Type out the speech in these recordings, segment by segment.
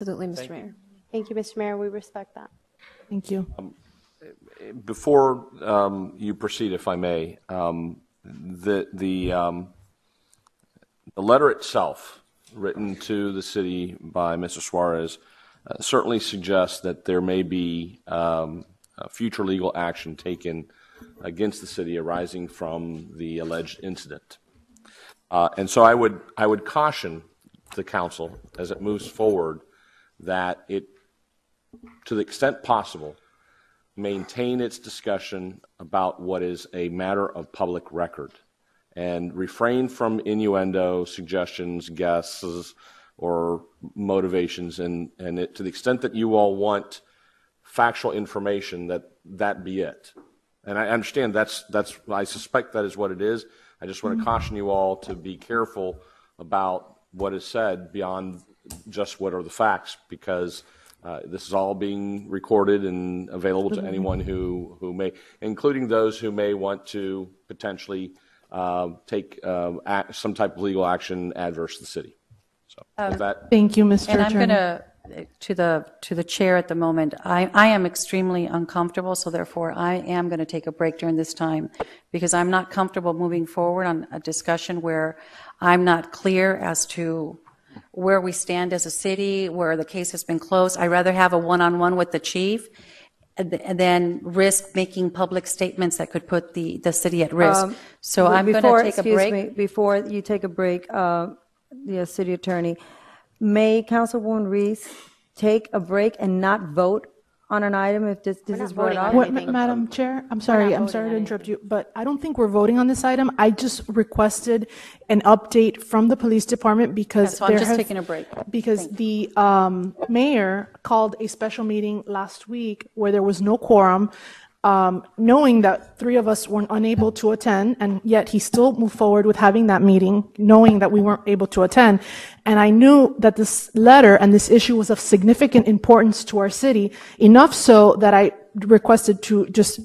Absolutely, Mr. Mayor. Thank you, Mr. Mayor. We respect that. Thank you. Before you proceed, if I may, the letter itself, written to the city by Mr. Suarez, certainly suggests that there may be future legal action taken against the city arising from the alleged incident. And so I would caution the council as it moves forward that it, to the extent possible, maintain its discussion about what is a matter of public record and refrain from innuendo, suggestions, guesses, or motivations. And to the extent that you all want factual information, that be it. And I understand I suspect that is what it is. I just want to caution you all to be careful about what is said beyond just what are the facts, because this is all being recorded and available to anyone who may, including those who may want to potentially take some type of legal action adverse to the city. So with that, Thank you, Mr. And I'm Attorney. going to the chair at the moment. I am extremely uncomfortable, so therefore I am going to take a break during this time because I'm not comfortable moving forward on a discussion where I'm not clear as to where we stand as a city, where the case has been closed. I'd rather have a one-on-one with the chief than risk making public statements that could put the city at risk. So I'm going to take a break. Excuse me, before you take a break, the city attorney, may Councilwoman Reese take a break and not vote on an item if this is brought up? Madam Chair, I'm sorry to interrupt you, but I don't think we're voting on this item. I just requested an update from the police department because So I'm just taking a break. Because the mayor called a special meeting last week where there was no quorum, knowing that 3 of us were unable to attend, and yet he still moved forward with having that meeting, knowing that we weren't able to attend. And I knew that this letter and this issue was of significant importance to our city, enough so that I requested to just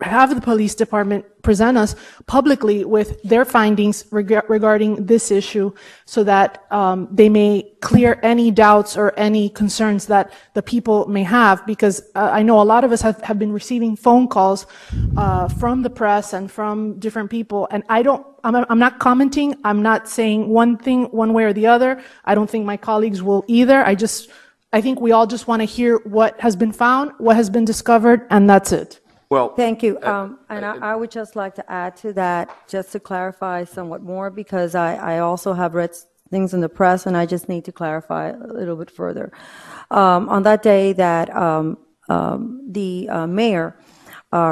have the police department present us publicly with their findings regarding this issue so that they may clear any doubts or any concerns that the people may have, because I know a lot of us have been receiving phone calls from the press and from different people, and I'm not commenting, I'm not saying one thing one way or the other. I don't think my colleagues will either. I think we all just want to hear what has been found, what has been discovered, and that's it. well, Thank you. And I would just like to add to that, just to clarify somewhat more, because I also have read things in the press, and I just need to clarify a little bit further. On that day that the mayor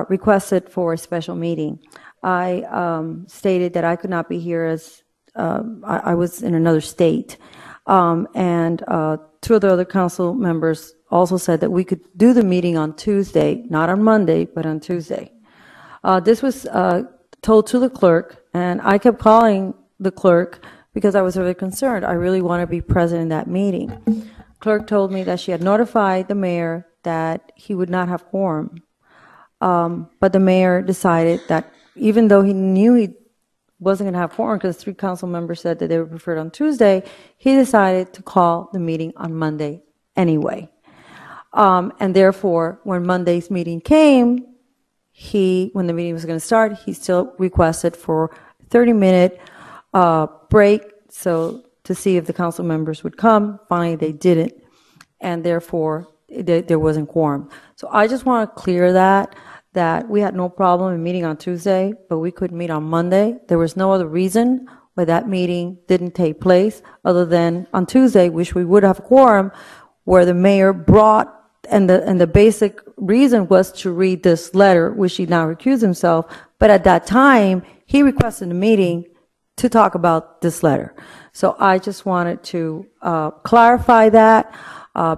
requested for a special meeting, I stated that I could not be here as I was in another state. And 2 of the other council members also said that we could do the meeting on Tuesday, not on Monday, but on Tuesday. This was told to the clerk, and I kept calling the clerk because I was really concerned. I really want to be present in that meeting. Clerk told me that she had notified the mayor that he would not have quorum. But the mayor decided that even though he knew he wasn't going to have quorum because 3 council members said that they would prefer it on Tuesday, he decided to call the meeting on Monday anyway. And therefore, when Monday's meeting came, when the meeting was going to start, he still requested for a 30-minute break to see if the council members would come. Finally, they didn't, and therefore, there wasn't quorum. So I just want to clear that we had no problem in meeting on Tuesday, but we couldn't meet on Monday. There was no other reason why that meeting didn't take place other than on Tuesday, which we would have quorum, where the mayor brought, and the basic reason was to read this letter, which he now recused himself. But at that time, he requested a meeting to talk about this letter. So I just wanted to clarify that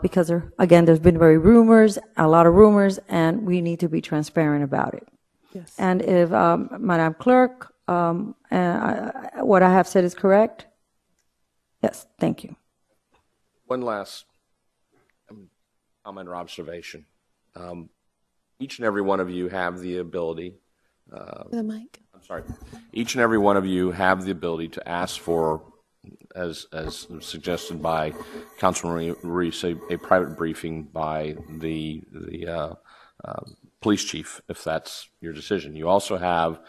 because, again, there's been a lot of rumors, and we need to be transparent about it. Yes. And if, Madam Clerk, what I have said is correct? Yes, thank you. one last comment or observation. Each and every one of you have the ability. The mic. I'm sorry. Each and every one of you have the ability to ask for as suggested by Councilman Reese, a private briefing by the police chief, if that's your decision. You also have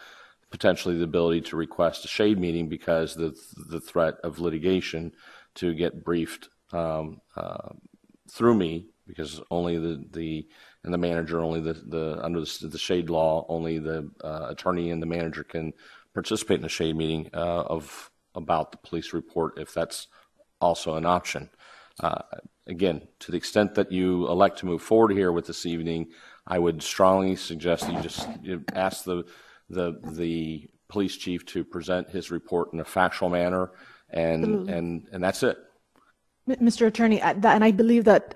potentially the ability to request a shade meeting because the threat of litigation to get briefed through me, because only the manager, only under the shade law, only the attorney and the manager can participate in a shade meeting about the police report, if that's also an option. Again, to the extent that you elect to move forward here with this evening, I would strongly suggest that you ask the police chief to present his report in a factual manner, and that's it. Mr. Attorney, and I believe that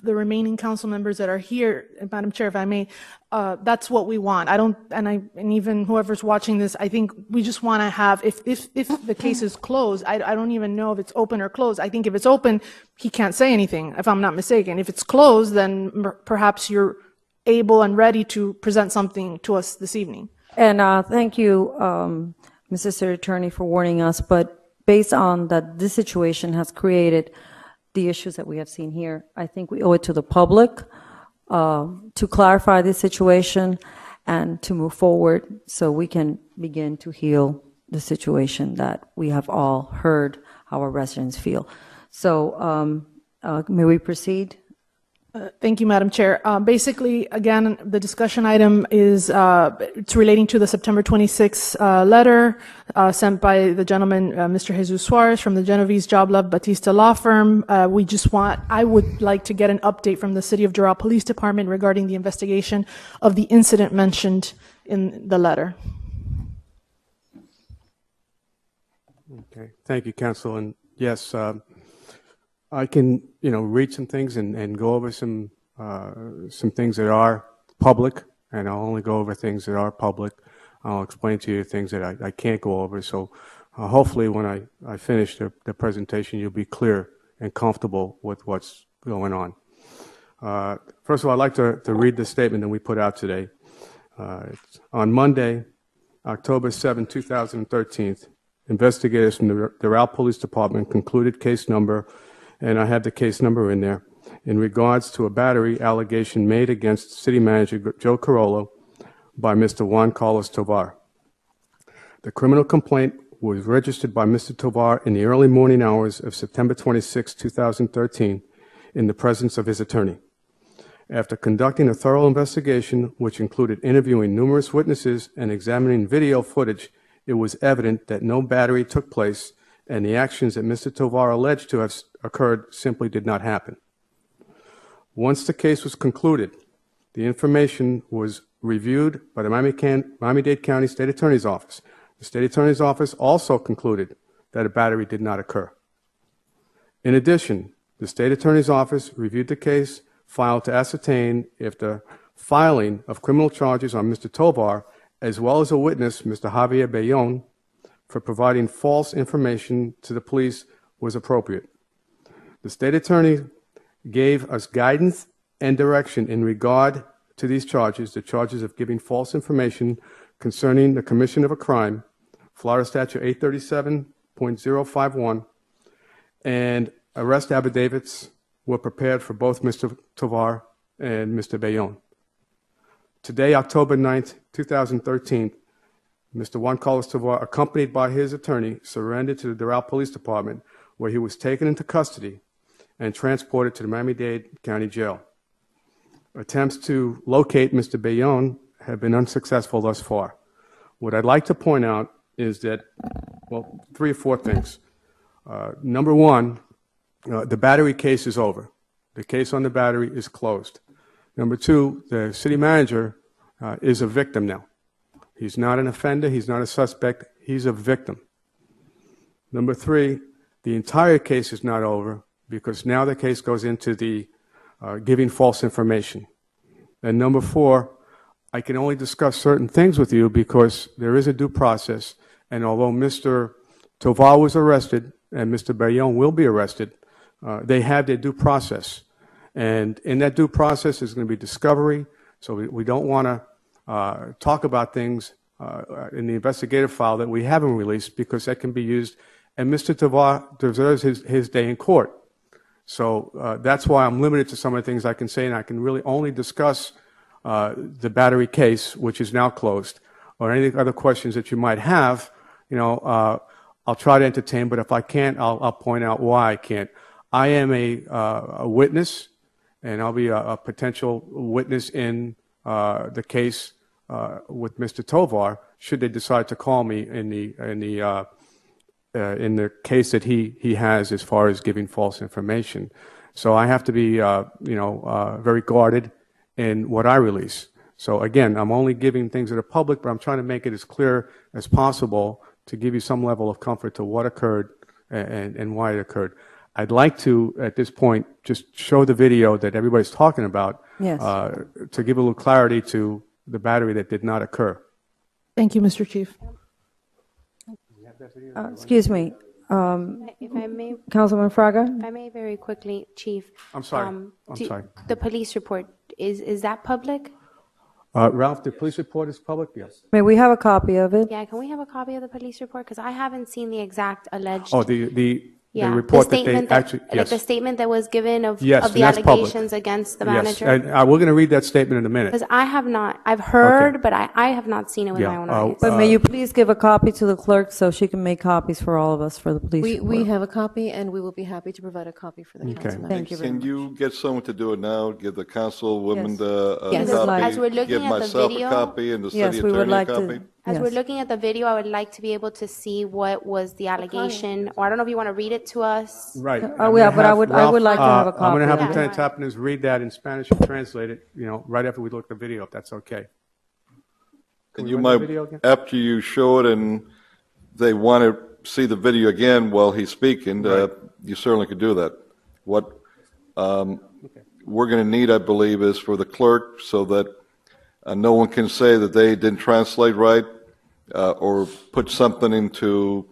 the remaining council members that are here, Madam Chair, if I may, that's what we want. And even whoever's watching this, I think we just want to have, if the case is closed, I don't even know if it's open or closed. I think if it's open, he can't say anything, if I'm not mistaken. If it's closed, then perhaps you're able and ready to present something to us this evening. And thank you, Mr. City Attorney, for warning us. But based on that, this situation has created the issues that we have seen here. I think we owe it to the public to clarify this situation and to move forward so we can begin to heal the situation that we have all heard how our residents feel. So may we proceed? Thank you, Madam Chair. Basically, again, the discussion item is it's relating to the September 26th letter sent by the gentleman, Mr. Jesus Suarez, from the Genovese Job Love Batista Law Firm. I would like to get an update from the City of Doral Police Department regarding the investigation of the incident mentioned in the letter. Okay, thank you, Council. And yes, I can, read some things and go over some things that are public, and I'll only go over things that are public. I'll explain to you things that I can't go over. So hopefully when I finish the presentation, you'll be clear and comfortable with what's going on. First of all, I'd like to read the statement that we put out today. On Monday, October 7, 2013, investigators from the Doral Police Department concluded case number, and I have the case number in there, in regards to a battery allegation made against City Manager Joe Carollo by Mr. Juan Carlos Tovar. The criminal complaint was registered by Mr. Tovar in the early morning hours of September 26, 2013, in the presence of his attorney. After conducting a thorough investigation, which included interviewing numerous witnesses and examining video footage, it was evident that no battery took place, and the actions that Mr. Tovar alleged to have occurred simply did not happen. Once the case was concluded, the information was reviewed by the Miami-Dade County State Attorney's Office. The State Attorney's Office also concluded that a battery did not occur. In addition, the State Attorney's Office reviewed the case filed to ascertain if the filing of criminal charges on Mr. Tovar, as well as a witness, Mr. Javier Bellon, for providing false information to the police was appropriate. The State Attorney gave us guidance and direction in regard to these charges, the charges of giving false information concerning the commission of a crime, Florida Statute 837.051, and arrest affidavits were prepared for both Mr. Tovar and Mr. Bellon. Today, October 9th, 2013, Mr. Juan Carlos Tovar, accompanied by his attorney, surrendered to the Doral Police Department, where he was taken into custody and transported to the Miami-Dade County Jail. Attempts to locate Mr. Bellon have been unsuccessful thus far. What I'd like to point out is that, well, 3 or 4 things. Number one, the battery case is over. The case on the battery is closed. Number two, the city manager is a victim now. He's not an offender. He's not a suspect. He's a victim. Number three, the entire case is not over because now the case goes into the giving false information. And number four, I can only discuss certain things with you because there is a due process. And although Mr. Tovar was arrested and Mr. Bellon will be arrested, they have their due process. And in that due process is going to be discovery. So we don't want to talk about things in the investigative file that we haven't released because that can be used and Mr. Tovar deserves his day in court. So that's why I'm limited to some of the things I can say, and I can really only discuss the battery case, which is now closed, or any other questions that you might have. I'll try to entertain, but if I can't, I'll point out why I can't. I am a witness, and I'll be a potential witness in the case with Mr. Tovar, should they decide to call me in the case that he has as far as giving false information. So I have to be, very guarded in what I release. So again, I'm only giving things that are public, but I'm trying to make it as clear as possible to give you some level of comfort to what occurred and why it occurred. I'd like to, at this point, just show the video that everybody's talking about. Yes. To give a little clarity to the battery that did not occur. Thank you, Mr. Chief. Excuse me, If I may, Councilman Fraga? if I may very quickly, Chief. I'm sorry. I'm sorry. The police report, is that public? Ralph, the police report is public? Yes. May we have a copy of it? Yeah, can we have a copy of the police report? Because I haven't seen the exact alleged. Oh, the Yeah, report the that they statement actually, like yes. the statement that was given of Yes, the and that's public. allegations against the Yes, manager. and we're going to read that statement in a minute. Because I have not, I've heard, Okay. but I have not seen it with Yeah, my own uh, eyes. But may you please give a copy to the clerk so she can make copies for all of us for the police We report? have a copy, and we will be happy to provide a copy for the Okay. council members. Thank you very Can much. you get someone to do it now? Give the councilwoman Yes. a Yes. copy? As we're looking give at the myself video- a copy and the Yes, city we would attorney like a copy? to. As yes. we're looking at the video, I would like to be able to see what was the allegation, or I don't know if you want to read it to us. Right. Oh, yeah, but I would like to have a I'm going to have copy of it. Lieutenant Tappaners read that in Spanish and translate it, right after we look at the video, if that's okay. Can And we you run the might, video again? after you show it and they want to see the video again while he's speaking, Right. you certainly could do that. What we're going to need, I believe, is for the clerk so that no one can say that they didn't translate right or put something into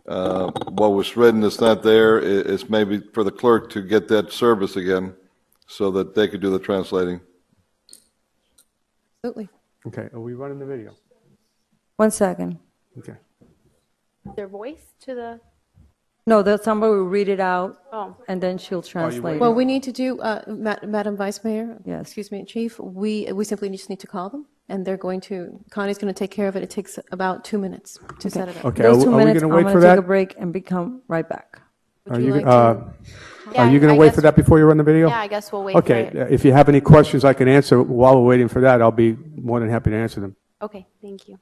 what was written that's not there. It's maybe for the clerk to get that service again so that they could do the translating. Absolutely. Okay, are we running the video? 1 second. Okay. Their voice to the, No, that somebody will read it out, oh. and then she'll translate Well, it. we need to do, Madam Vice Mayor? Yes. Excuse me, Chief, we simply just need to call them, and they're going to, Connie's going to take care of it. It takes about 2 minutes to set it up. Okay, Those are 2 we minutes, going to I'm wait going for to take a that? break and become right back. Would Are you you like Yeah, going to I wait guess- for that before you run the video? Yeah, I guess we'll wait for Okay, it. if you have any questions I can answer while we're waiting for that, I'll be more than happy to answer them. Okay, thank you.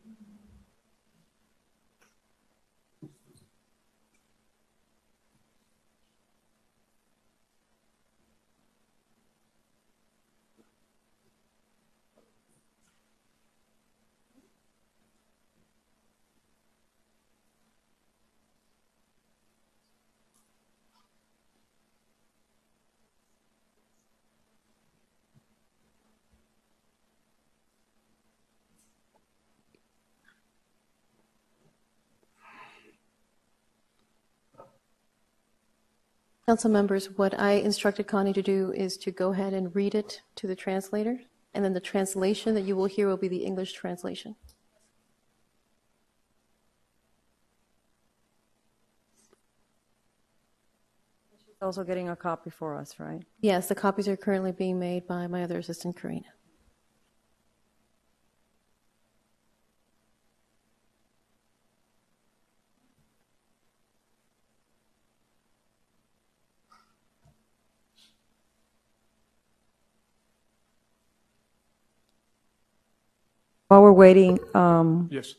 Council members, what I instructed Connie to do is to go ahead and read it to the translator, and then the translation that you will hear will be the English translation. She's also getting a copy for us, right? Yes, the copies are currently being made by my other assistant, Karina. While we're waiting, Yes.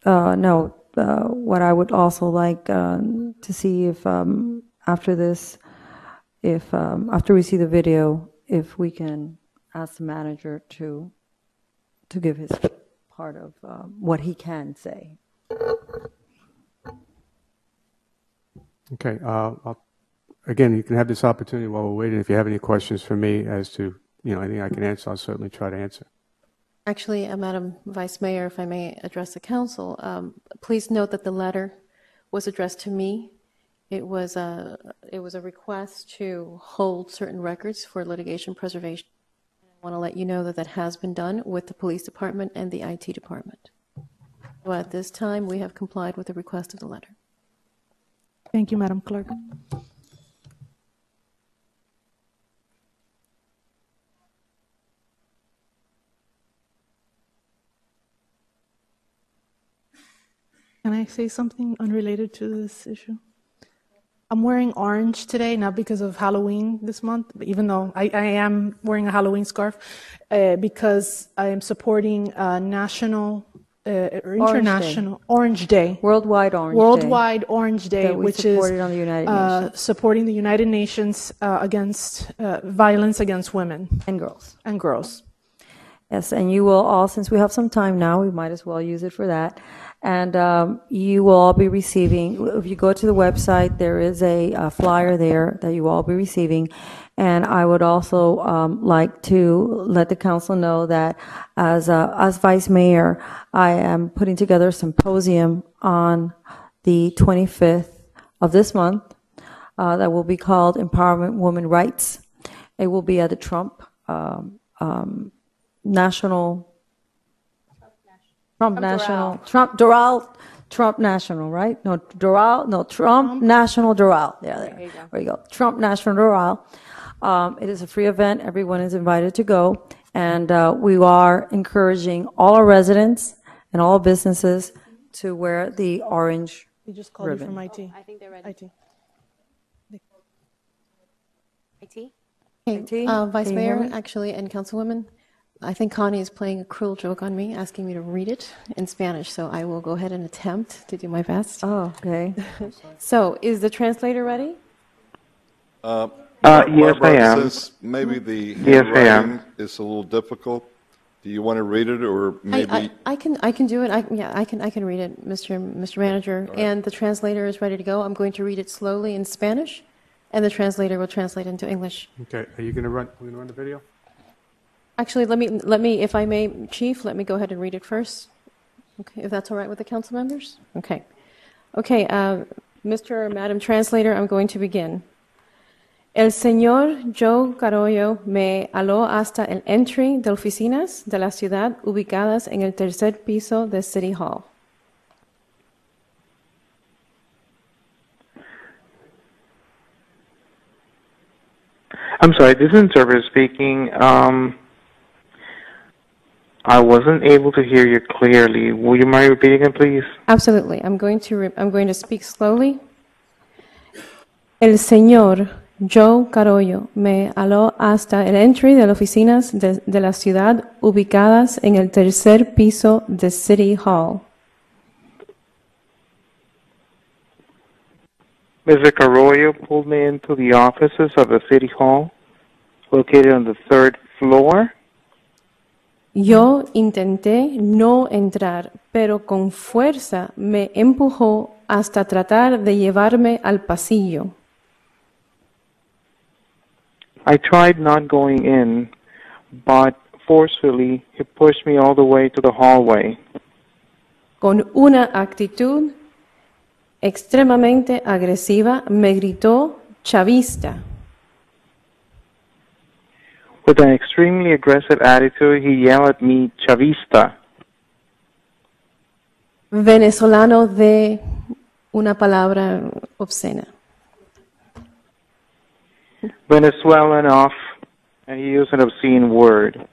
no, what I would also like to see if after this, if after we see the video, if we can ask the manager to give his part of what he can say. Okay. Again, you can have this opportunity while we're waiting. If you have any questions for me as to, anything I can answer, I'll certainly try to answer. Actually, Madam Vice Mayor, if I may address the council, please note that the letter was addressed to me. It was a request to hold certain records for litigation preservation. I want to let you know that that has been done with the police department and the IT department. So at this time, we have complied with the request of the letter. Thank you, Madam Clerk. Can I say something unrelated to this issue? I'm wearing orange today, not because of Halloween this month, but even though I am wearing a Halloween scarf, because I am supporting national or international Orange Day. Worldwide Orange Day. Worldwide Orange Day, That we which is supported on the United Nations. supporting the United Nations against violence against women And girls. and girls. Yes, and you will all, since we have some time now, we might as well use it for that. And you will all be receiving, if you go to the website, there is a flyer there that you will all be receiving. And I would also like to let the council know that as vice mayor, I am putting together a symposium on the 25th of this month that will be called Empowerment Women Rights. It will be at the Trump National, Trump National, Trump National, right? No, Trump National Doral. Yeah, there you go. Trump National Doral. It is a free event. Everyone is invited to go. And we are encouraging all our residents and all businesses to wear the orange We just called ribbon. you from IT. I think they're ready. IT. IT? Okay, IT, Vice can you hear Mayor, me? actually, and Councilwoman, I think Connie is playing a cruel joke on me, asking me to read it in Spanish, so I will go ahead and attempt to do my best. Oh, okay. So, is the translator ready? Yes, I Barbara, am. since maybe the Yes, I am. handwriting is a little difficult, do you want to read it, or maybe? I can do it. I can read it, Mr. Manager. And the translator is ready to go. I'm going to read it slowly in Spanish, and the translator will translate into English. Okay, are you going to run, we're going to run the video? Actually, let me, if I may, Chief, let me go ahead and read it first. Okay, if that's all right with the council members? Okay. Okay, Mr. or Madam Translator, I'm going to begin. El señor Joe Carollo me aló hasta el entry de oficinas de la ciudad ubicadas en el tercer piso de City Hall. I'm sorry, this is interpreter speaking. I wasn't able to hear you clearly. Will you mind repeating it, please? Absolutely. I'm going to speak slowly. El señor Joe Carollo me aló hasta el entry de las oficinas de la ciudad ubicadas en el tercer piso de City Hall. Mr. Carollo pulled me into the offices of the City Hall, located on the third floor. Yo intenté no entrar, pero con fuerza me empujó hasta tratar de llevarme al pasillo. I tried not going in, but forcefully he pushed me all the way to the hallway. Con una actitud extremadamente agresiva me gritó chavista. With an extremely aggressive attitude, he yelled at me, Chavista, Venezolano de una palabra obscena. Venezuelan off, and he used an obscene word.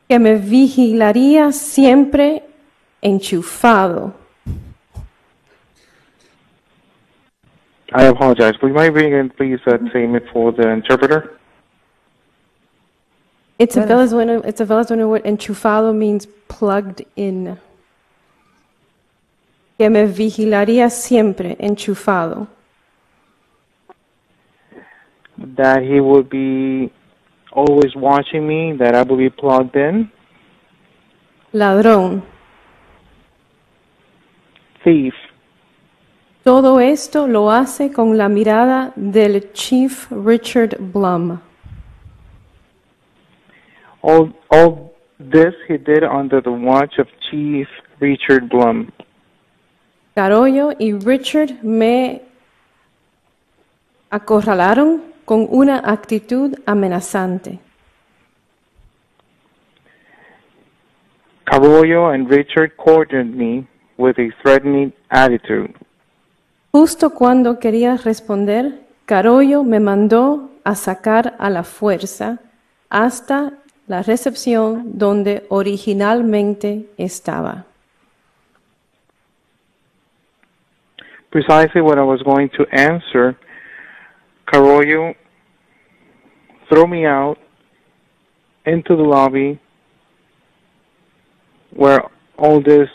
Que me vigilaría siempre enchufado. I apologize. Would you mind reading again, please, that statement for the interpreter? It's a Venezuelan word. Enchufado means plugged in. Que me vigilaría siempre enchufado. That he would be always watching me, that I would be plugged in. Ladrón. Thief. Todo esto lo hace con la mirada del Chief Richard Blum. All this he did under the watch of Chief Richard Blum. Carollo y Richard me acorralaron con una actitud amenazante. Carollo and Richard cornered me with a threatening attitude. Justo cuando quería responder, Carollo me mandó a sacar a la fuerza hasta la recepción donde originalmente estaba. Precisely what I was going to answer. Carollo threw me out into the lobby where all this,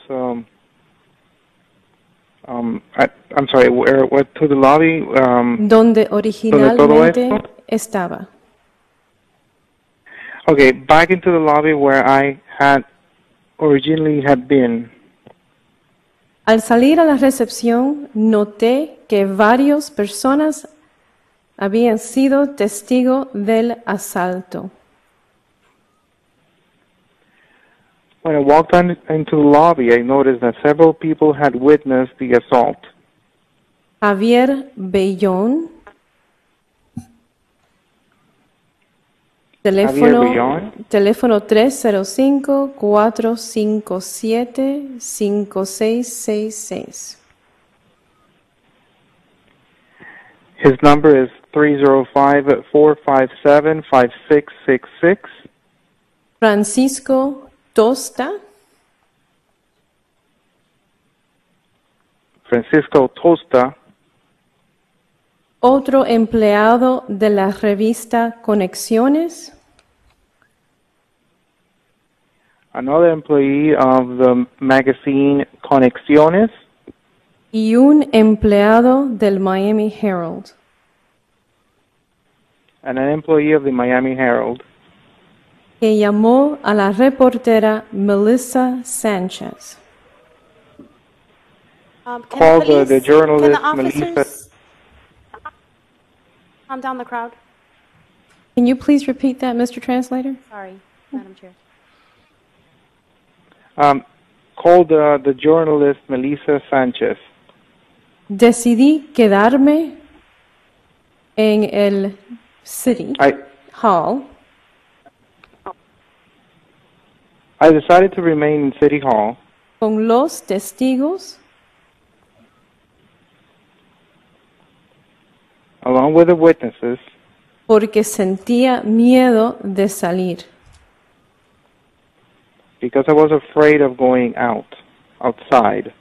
I'm sorry, where to the lobby, Donde todo originalmente esto. estaba. Okay, back into the lobby where I had originally had been. Al salir a la recepción, noté que varias personas habían sido testigos del asalto. When I walked into the lobby, I noticed that several people had witnessed the assault. Javier Bellón, teléfono 305-457-5666. His number is 305-457-5666. Francisco Tosta, Francisco Tosta, otro empleado de la revista Conexiones, another employee of the magazine Conexiones, y un empleado del Miami Herald. and an employee of the Miami Herald, que llamó a la reportera Melissa Sanchez. called the journalist Melissa. Calm down the crowd. Can you please repeat that, Mr. Translator? Sorry, Madam Chair. Called the journalist Melissa Sanchez. Decidí quedarme en el City Hall. I decided to remain in City Hall con los testigos along with the witnesses porque sentía miedo de salir. because I was afraid of going outside.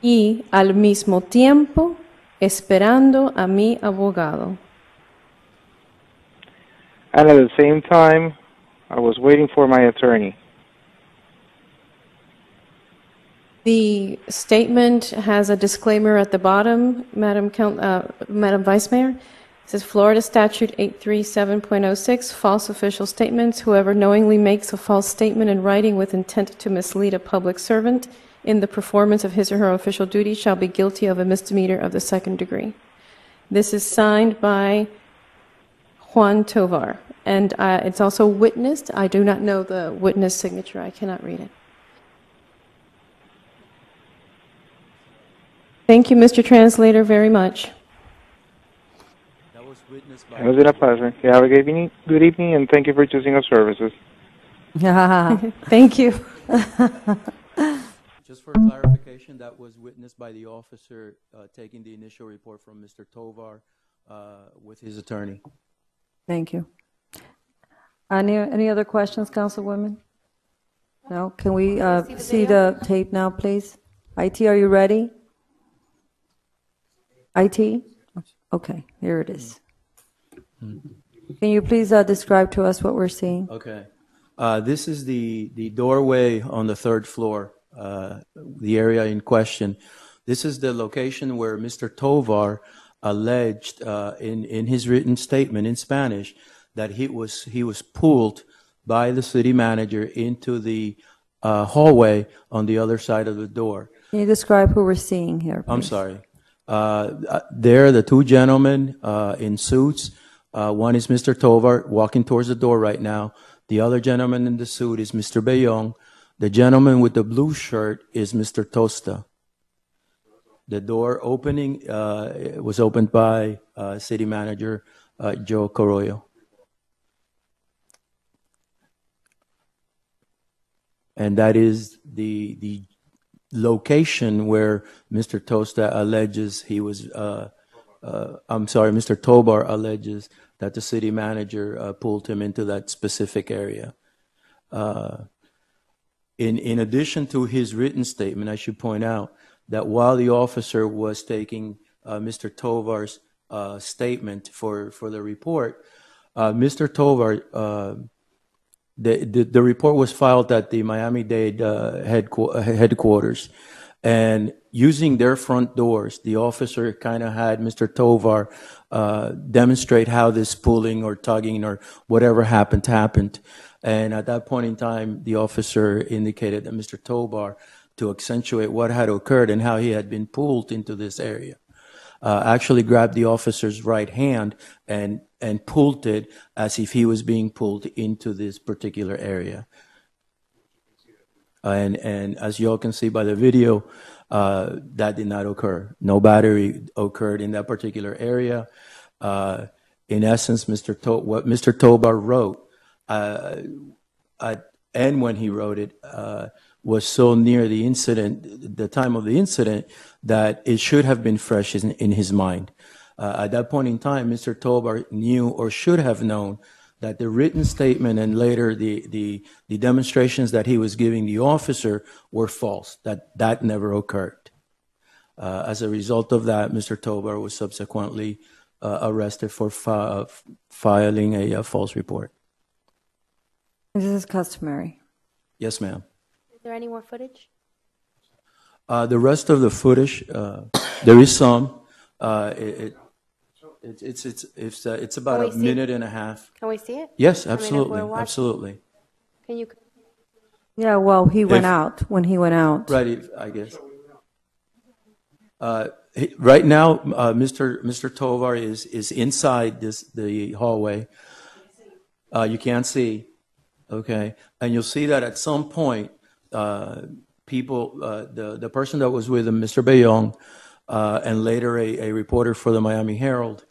Y al mismo tiempo esperando a mi abogado. And at the same time, I was waiting for my attorney. The statement has a disclaimer at the bottom, Madam Vice Mayor. It says Florida Statute 837.06, false official statements. Whoever knowingly makes a false statement in writing with intent to mislead a public servant in the performance of his or her official duty shall be guilty of a misdemeanor of the second degree. This is signed by Juan Tovar, and it's also witnessed. I do not know the witness signature. I cannot read it. Thank you, Mr. Translator, very much. It was a pleasure. You have a good evening, and thank you for choosing our services. Thank you. Just for clarification, that was witnessed by the officer taking the initial report from Mr. Tovar with his attorney. Thank you. Any other questions, Councilwoman? No? Can we see the tape now, please? IT, are you ready? IT? Okay, here it is. Can you please describe to us what we're seeing? Okay. This is the doorway on the third floor, the area in question. This is the location where Mr. Tovar alleged in his written statement in Spanish that he was pulled by the city manager into the hallway on the other side of the door. Can you describe who we're seeing here, please? I'm sorry. There, the two gentlemen in suits. One is Mr. Tovar walking towards the door right now. The other gentleman in the suit is Mr. Bellón. The gentleman with the blue shirt is Mr. Tosta. The door opening was opened by City Manager Joe Carollo. And that is the location where Mr. Tosta alleges he was, Mr. Tovar alleges that the city manager pulled him into that specific area. In addition to his written statement, I should point out that while the officer was taking Mr. Tovar's statement for the report, Mr. Tovar, the report was filed at the Miami-Dade headquarters, and using their front doors, the officer kind of had Mr. Tovar demonstrate how this pulling or tugging or whatever happened. And at that point in time, the officer indicated that Mr. Tovar, to accentuate what had occurred and how he had been pulled into this area, actually grabbed the officer's right hand and pulled it as if he was being pulled into this particular area. And as you all can see by the video, that did not occur. No battery occurred in that particular area. In essence, what Mr. Tovar wrote, and when he wrote it, was so near the incident, the time of the incident, that it should have been fresh in his mind. At that point in time, Mr. Tovar knew or should have known that the written statement and later the demonstrations that he was giving the officer were false, that never occurred. As a result of that, Mr. Tovar was subsequently arrested for filing a false report. This is customary. Yes, ma'am. Is there any more footage? The rest of the footage, there is some. It's about a minute and a half. Can we see it? Yes, I mean, if absolutely, we're watching- absolutely. Can you? Yeah, well, he went out, when he went out. Right, I guess. Right now, Mr. Tovar is inside the hallway. You can't see, okay, and you'll see that at some point, people, the person that was with him, Mr. Bayong, and later a reporter for the Miami Herald,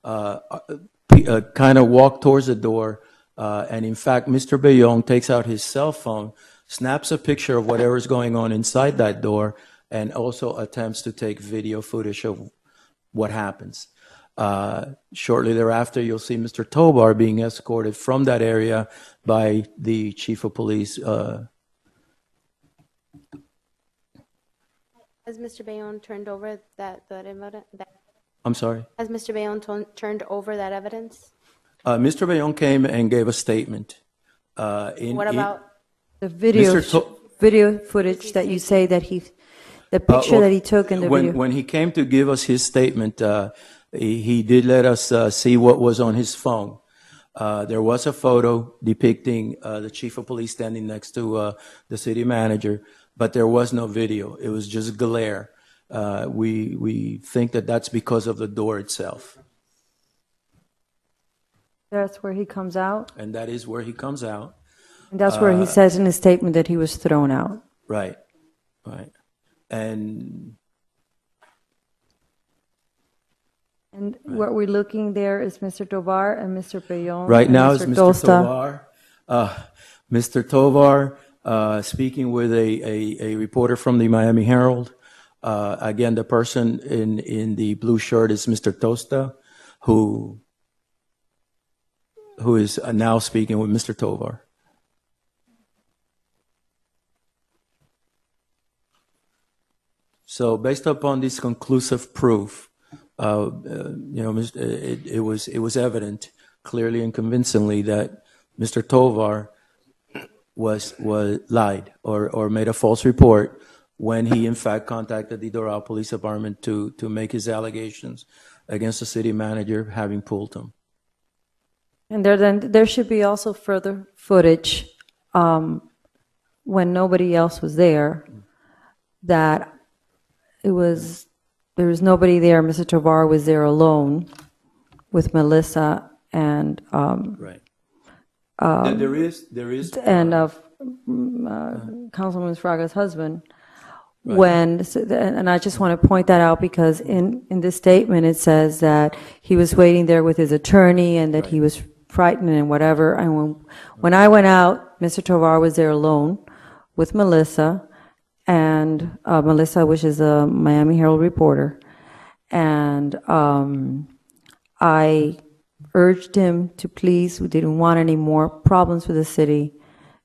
kind of walked towards the door, and in fact, Mr. Bayong takes out his cell phone, snaps a picture of whatever's going on inside that door, and also attempts to take video footage of what happens. Shortly thereafter, you'll see Mr. Tovar being escorted from that area by the chief of police. Has Mr. Bayonne turned over that evidence? I'm sorry? Has Mr. Bayonne turned over that evidence? Mr. Bayonne came and gave a statement. What about? The video footage that you say that the picture that he took in the video. When he came to give us his statement, he did let us see what was on his phone. There was a photo depicting the chief of police standing next to the city manager, but there was no video. It was just glare. We think that that's because of the door itself. That's where he comes out? And that is where he comes out. And that's where he says in his statement that he was thrown out. Right, right. And what we're looking there is Mr. Tovar and Mr. Bayonne. Right now is Mr. Tosta. Tovar. Mr. Tovar speaking with a reporter from the Miami Herald. Again, the person in the blue shirt is Mr. Tosta, who is now speaking with Mr. Tovar. So, based upon this conclusive proof, it was evident clearly and convincingly that Mr. Tovar was lied or made a false report when he in fact contacted the Doral Police Department to make his allegations against the city manager having pulled him. And there should be also further footage when nobody else was there that there was nobody there. Mr. Tovar was there alone with Melissa and right. There is and Councilwoman Fraga's husband. Right. And I just want to point that out because in this statement it says that he was waiting there with his attorney and that right. he was frightened and whatever. And when I went out, Mr. Tovar was there alone with Melissa and Melissa, which is a Miami Herald reporter. And I urged him to please, we didn't want any more problems with the city,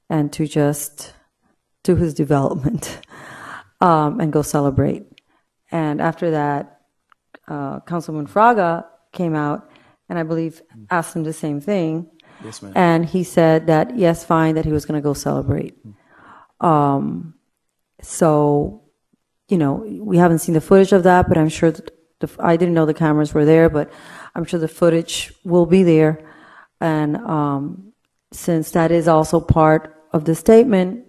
and to just do his development and go celebrate. And after that, Councilman Fraga came out and I believe asked him the same thing. Yes, ma'am. And he said that, yes, fine, that he was going to go celebrate. So, you know, we haven't seen the footage of that, but I'm sure that I didn't know the cameras were there, but I'm sure the footage will be there. And since that is also part of the statement,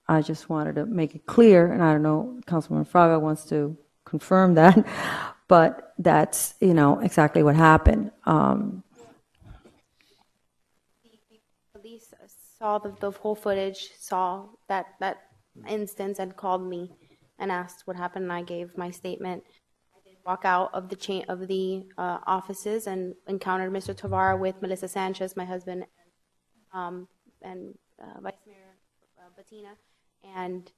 I just wanted to make it clear, and I don't know, Councilman Fraga wants to confirm that, but that's, you know, exactly what happened. Police saw the whole footage, saw that instance, and called me and asked what happened, and I gave my statement. I did walk out of the offices and encountered Mr. Tovar with Melissa Sanchez, my husband, and Vice Mayor Bettina, and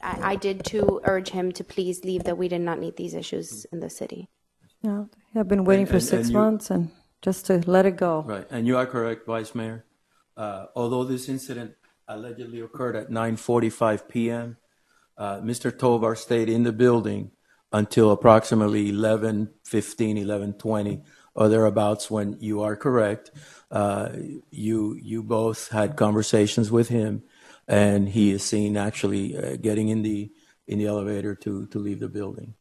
I did too urge him to please leave, that we did not need these issues in the city. Yeah, I've been waiting for 6 months and just to let it go. Right, and you are correct, Vice Mayor. Although this incident allegedly occurred at 9:45 p.m., Mr. Tovar stayed in the building until approximately 11:15, 11:20, or thereabouts, when you are correct. You both had conversations with him, and he is seen actually getting in the elevator to leave the building.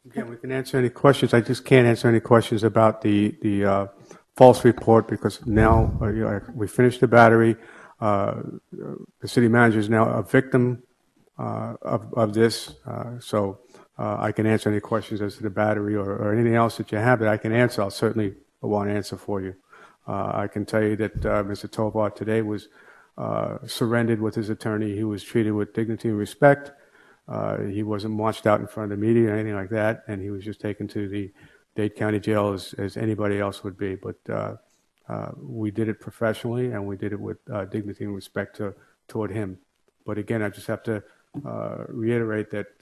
Again, we can answer any questions. I just can't answer any questions about the false report, because now we finished the battery. The city manager is now a victim of this, so I can answer any questions as to the battery or anything else that you have that I can answer. I'll certainly want to answer for you. I can tell you that Mr. Tovar today was surrendered with his attorney. He was treated with dignity and respect. He wasn't marched out in front of the media or anything like that, and he was just taken to the Dade County Jail as anybody else would be. But we did it professionally, and we did it with dignity and respect toward him. But again, I just have to reiterate that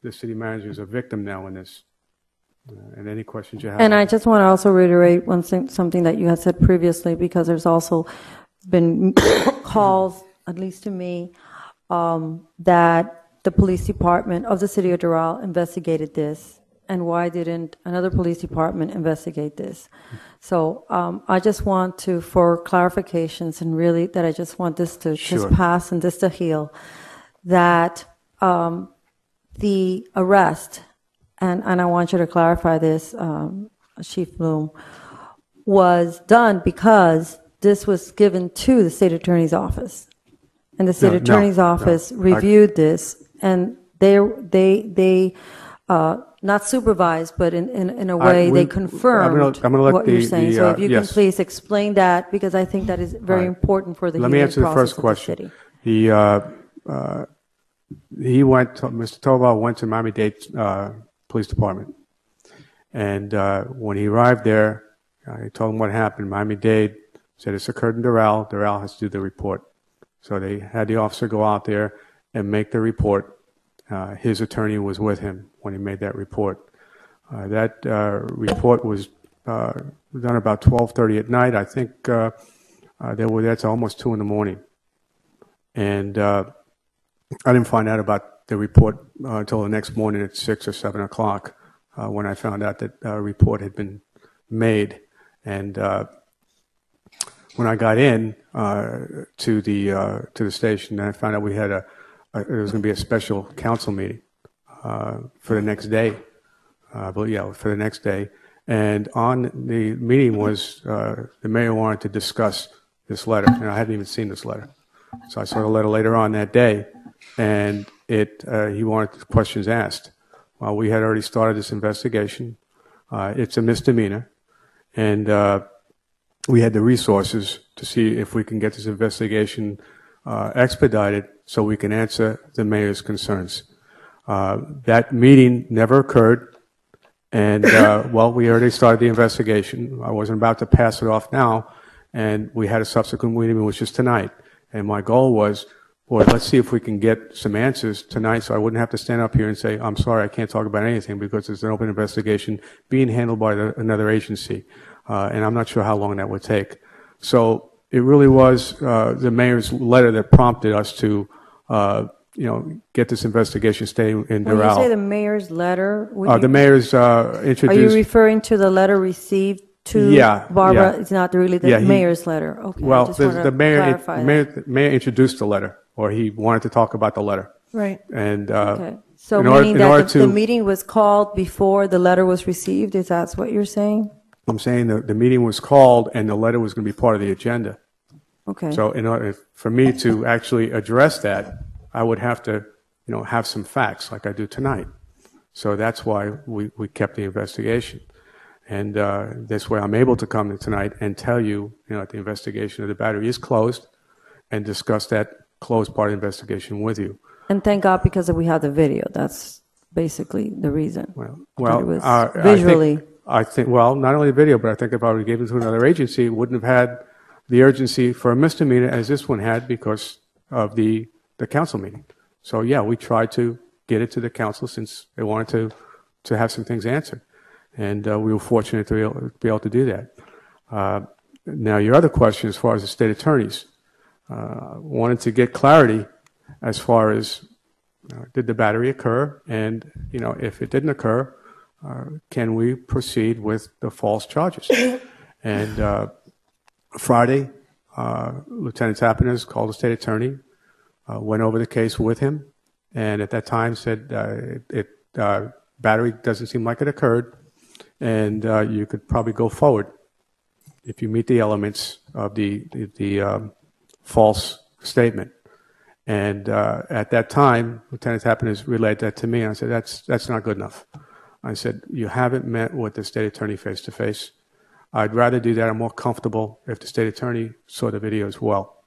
the city manager is a victim now in this. And any questions you have? And I just want to also reiterate something that you had said previously, because there's also been calls, at least to me, that the police department of the city of Doral investigated this, and why didn't another police department investigate this? So I just want to, for clarifications, and really that I just want this to just pass and this to heal, that the arrest, and I want you to clarify this, Chief Bloom, was done because this was given to the state attorney's office. And the state attorney's office reviewed this, and they not supervised, but in a way they confirmed what you're saying. So if you can please explain that, because I think that is very important for the Let me answer the first question. Mr. Tovar went to Miami-Dade Police Department, and when he arrived there, I told him what happened. Miami-Dade said it's occurred in Doral. Doral has to do the report. So they had the officer go out there and make the report. His attorney was with him when he made that report. That report was done about 12:30 at night. I think they were there till almost 2 in the morning. And I didn't find out about the report until the next morning at 6 or 7 o'clock when I found out that a report had been made. And when I got in to the station, I found out we had there was going to be a special council meeting for the next day. For the next day. And on the meeting was the mayor wanted to discuss this letter, and I hadn't even seen this letter. So I saw the letter later on that day, and he wanted questions asked. Well, we had already started this investigation. It's a misdemeanor, and we had the resources to see if we can get this investigation expedited so we can answer the mayor's concerns. That meeting never occurred, and we already started the investigation. I wasn't about to pass it off now, and we had a subsequent meeting, which is tonight. And my goal was boy, let's see if we can get some answers tonight so I wouldn't have to stand up here and say, I'm sorry, I can't talk about anything because there's an open investigation being handled by another agency. And I'm not sure how long that would take. So it really was the mayor's letter that prompted us to, get this investigation staying in When you Doral. say the mayor's letter, The mayor's are you introduced. referring to the letter received to Yeah, Barbara? yeah. It's not really the Yeah, mayor's letter. Okay, I Well, just want to clarify that. the mayor introduced the letter, or he wanted to talk about the letter. Right. And Okay. So in order- meaning in order that the to- meeting was called before the letter was received? Is that what you're saying? I'm saying that the meeting was called and the letter was going to be part of the agenda. Okay. So in order for me to actually address that, I would have to, have some facts like I do tonight. So that's why we kept the investigation. And that's why I'm able to come in tonight and tell you, that the investigation of the battery is closed and discuss that closed part of the investigation with you. And thank God because we have the video. That's basically the reason. Well, it was I visually. think, well, not only the video, but I think if I would have given it to another agency, it wouldn't have had the urgency for a misdemeanor as this one had because of the council meeting. So yeah, we tried to get it to the council since they wanted to have some things answered. And we were fortunate to be able to do that. Now, your other question as far as the state attorneys, wanted to get clarity as far as did the battery occur, and if it didn't occur, can we proceed with the false charges? And Friday, Lieutenant Tappaners called the state attorney, went over the case with him, and at that time said battery doesn't seem like it occurred, and you could probably go forward if you meet the elements of the false statement. And at that time, Lieutenant Tappaners relayed that to me, and I said, that's not good enough. I said, you haven't met with the state attorney face-to-face. I'd rather do that. I'm more comfortable if the state attorney saw the video as well.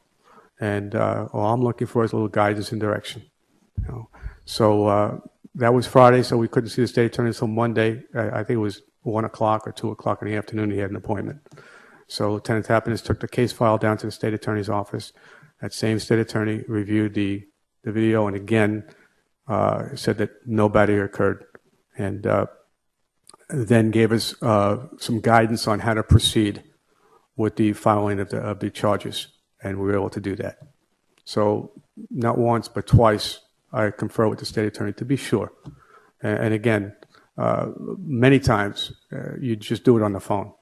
And all I'm looking for is a little guidance and direction. So that was Friday, so we couldn't see the state attorney until Monday. I think it was 1 o'clock or 2 o'clock in the afternoon. He had an appointment. So Lieutenant Tappaners took the case file down to the state attorney's office. That same state attorney reviewed the video and again said that no battery occurred, and then gave us some guidance on how to proceed with the filing of the charges, and we were able to do that. So not once but twice I confer with the state attorney to be sure. And again, many times you just do it on the phone.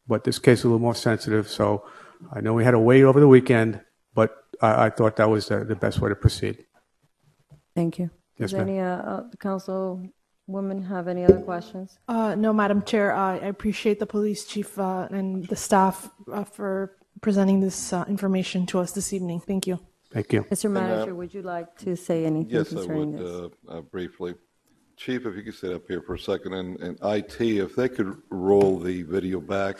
But this case is a little more sensitive, so I know we had to wait over the weekend, but I thought that was the best way to proceed. Thank you. Yes, Does ma'am. any councilwoman have any other questions? No, Madam Chair, I appreciate the police chief and the staff for presenting this information to us this evening. Thank you. Thank you. Mr. Manager, would you like to say anything Yes, I concerning this? would, briefly. Chief, if you could sit up here for a second, and IT, if they could roll the video back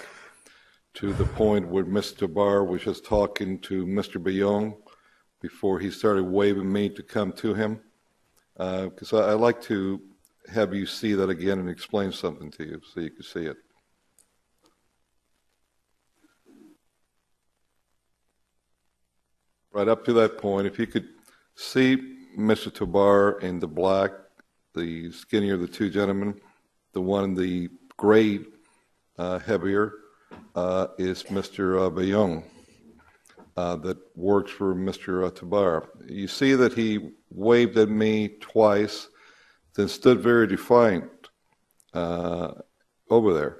to the point where Mr. Barr was just talking to Mr. Bayong before he started waving me to come to him, because I'd like to have you see that again and explain something to you so you can see it. Right up to that point, if you could see Mr. Tovar in the black, the skinnier of the two gentlemen, the one in the gray heavier is Mr. Bayong that works for Mr. Tovar. You see that he waved at me twice, then stood very defiant over there.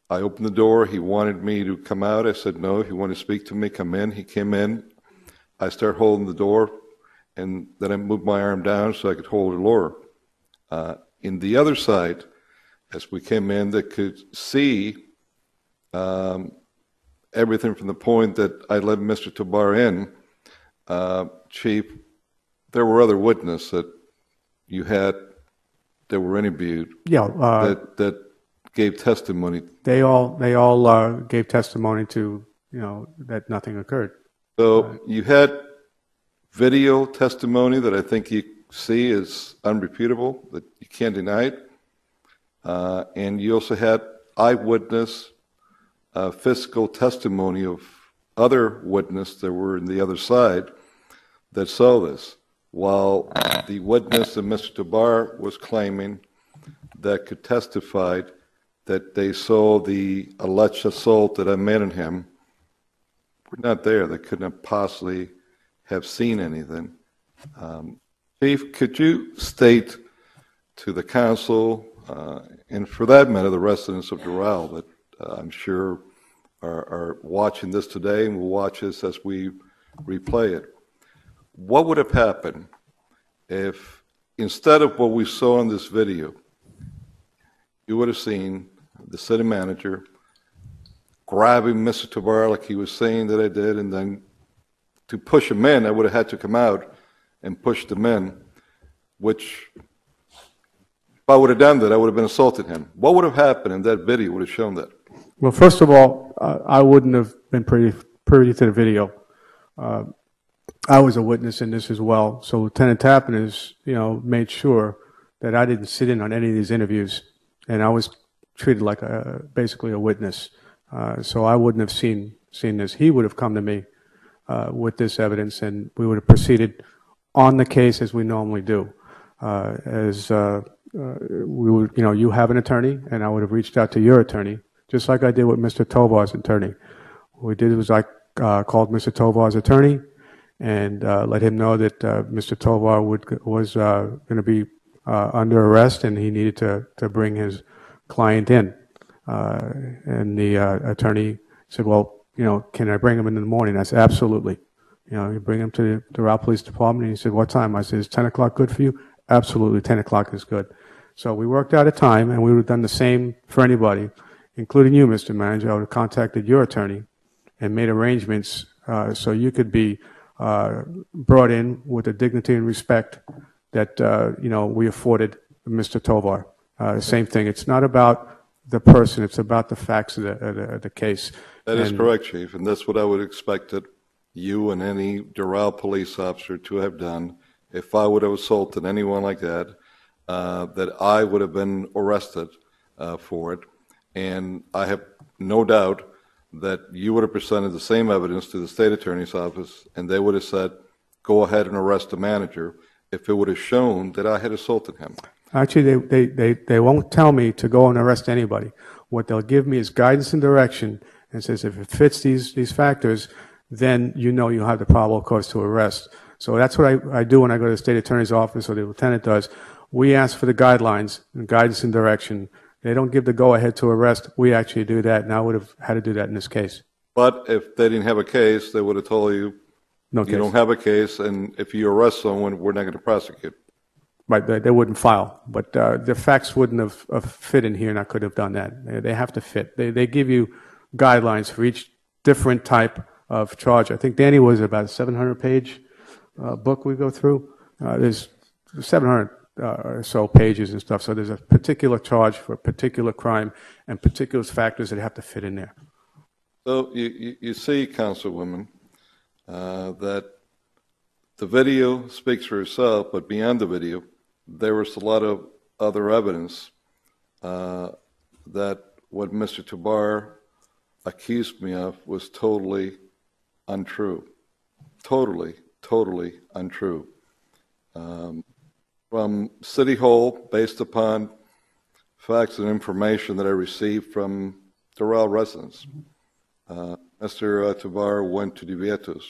I opened the door. He wanted me to come out. I said, no, if you want to speak to me, come in. He came in. I started holding the door, and then I moved my arm down so I could hold the door. In the other side, as we came in, they could see everything from the point that I let Mr. Tovar in. Chief, there were other witnesses that you had that were interviewed. Yeah. That gave testimony. They all gave testimony to that nothing occurred. So you had video testimony that I think you see is unreputable, that you can't deny it, and you also had eyewitness physical testimony of other witness that were in the other side that saw this, while the witness that Mr. Tovar was claiming that could testify that they saw the alleged assault that I made on him were not there. They couldn't have possibly have seen anything. Chief, could you state to the council, and for that matter, the residents of Doral that I'm sure are watching this today and will watch this as we replay it, what would have happened if instead of what we saw in this video, you would have seen the city manager grabbing Mr. Tovar like he was saying that I did, and then to push him in, I would have had to come out and push them in, which if I would have done that, I would have been assaulting him. What would have happened in that video would have shown that? Well, first of all, I wouldn't have been privy to the video. I was a witness in this as well. So Lieutenant Tappan has, made sure that I didn't sit in on any of these interviews, and I was treated like basically a witness. So I wouldn't have seen this. He would have come to me with this evidence, and we would have proceeded on the case as we normally do. We would, you have an attorney, and I would have reached out to your attorney, just like I did with Mr. Tovar's attorney. What we did was I called Mr. Tovar's attorney and let him know that Mr. Tovar was going to be under arrest, and he needed to bring his client in. And the attorney said, well, can I bring him in the morning? I said, absolutely. You bring him to the Doral Police Department. And he said, what time? I said, is 10 o'clock good for you? Absolutely, 10 o'clock is good. So we worked out a time, and we would have done the same for anybody, including you, Mr. Manager. I would have contacted your attorney and made arrangements so you could be brought in with the dignity and respect that, we afforded Mr. Tovar. Same thing. It's not about the person. It's about the facts of the case. That is correct, Chief, and that's what I would have expected you and any Doral police officer to have done. If I would have assaulted anyone like that, that I would have been arrested for it. And I have no doubt that you would have presented the same evidence to the state attorney's office, and they would have said, go ahead and arrest the manager if it would have shown that I had assaulted him. Actually, they won't tell me to go and arrest anybody. What they'll give me is guidance and direction, and says if it fits these factors, then you have the probable cause to arrest. So that's what I do when I go to the state attorney's office, or the lieutenant does. We ask for the guidelines and guidance and direction. They don't give the go-ahead to arrest. We actually do that, and I would have had to do that in this case. But if they didn't have a case, they would have told you, No you case. don't have a case, and if you arrest someone, we're not going to prosecute. Right, they wouldn't file. But the facts wouldn't have fit in here, and I could have done that. They have to fit. They give you guidelines for each different type of charge. I think Danny was about a 700-page book we go through. There's 700 or so pages and stuff. So there's a particular charge for a particular crime and particular factors that have to fit in there. So you see, Councilwoman, that the video speaks for itself, but beyond the video, there was a lot of other evidence that what Mr. Tovar accused me of was totally untrue. Totally untrue. From City Hall, based upon facts and information that I received from Doral residents, Mr. Tovar went to Divietos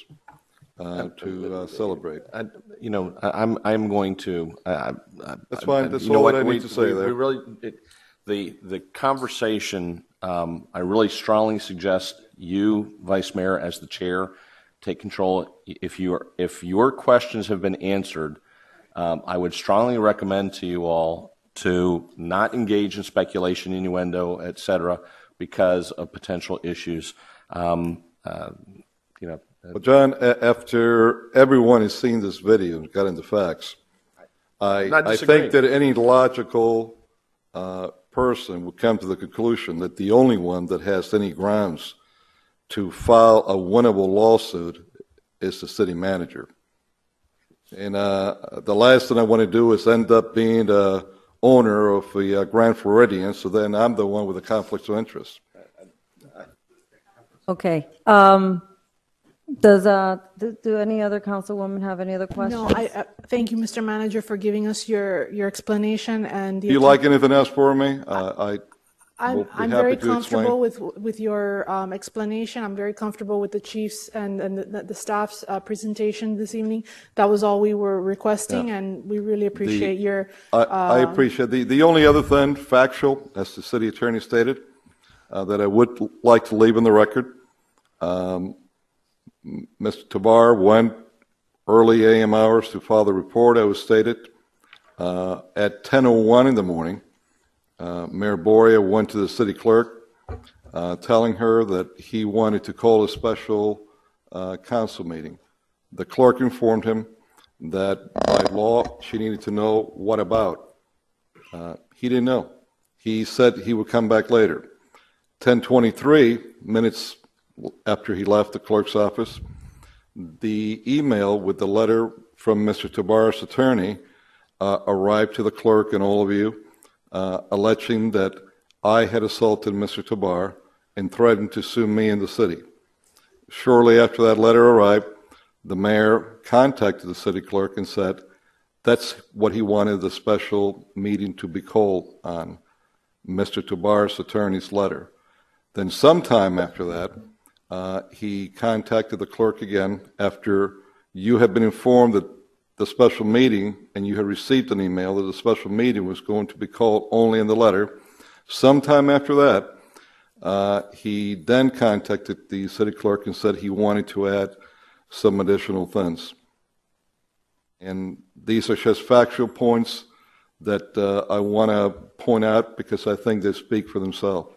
to celebrate. I'm going to. That's fine. That's all that I need to say there. The conversation. I really strongly suggest you, Vice Mayor, as the chair, take control. If your questions have been answered, I would strongly recommend to you all to not engage in speculation, innuendo, etc., because of potential issues. Well, John, after everyone has seen this video and got into facts, I think that any logical person would come to the conclusion that the only one that has any grounds to file a winnable lawsuit is the city manager. And the last thing I want to do is end up being the owner of the Grand Floridian, so then I'm the one with the conflicts of interest. Okay. Do any other councilwoman have any other questions? No, thank you, Mr. Manager, for giving us your explanation and the. Do you like anything else for me? I'm will be I'm happy very to comfortable with your explanation. I'm very comfortable with the chief's and the staff's presentation this evening. That was all we were requesting, and we really appreciate your. I appreciate the only other thing, factual, as the city attorney stated, that I would like to leave in the record. Mr. Tovar went early AM hours to file the report, as was stated. At 10:01 in the morning, Mayor Boria went to the city clerk telling her that he wanted to call a special council meeting. The clerk informed him that by law she needed to know what about. He didn't know. He said he would come back later. 10:23 minutes after he left the clerk's office, the email with the letter from Mr. Tovar's attorney arrived to the clerk and all of you, alleging that I had assaulted Mr. Tovar and threatened to sue me in the city. Shortly after that letter arrived, the mayor contacted the city clerk and said that's what he wanted the special meeting to be called on, Mr. Tovar's attorney's letter. Then sometime after that, he contacted the clerk again after you had been informed that the special meeting, and you had received an email that the special meeting was going to be called only in the letter. Sometime after that, he then contacted the city clerk and said he wanted to add some additional things. And these are just factual points that I want to point out because I think they speak for themselves.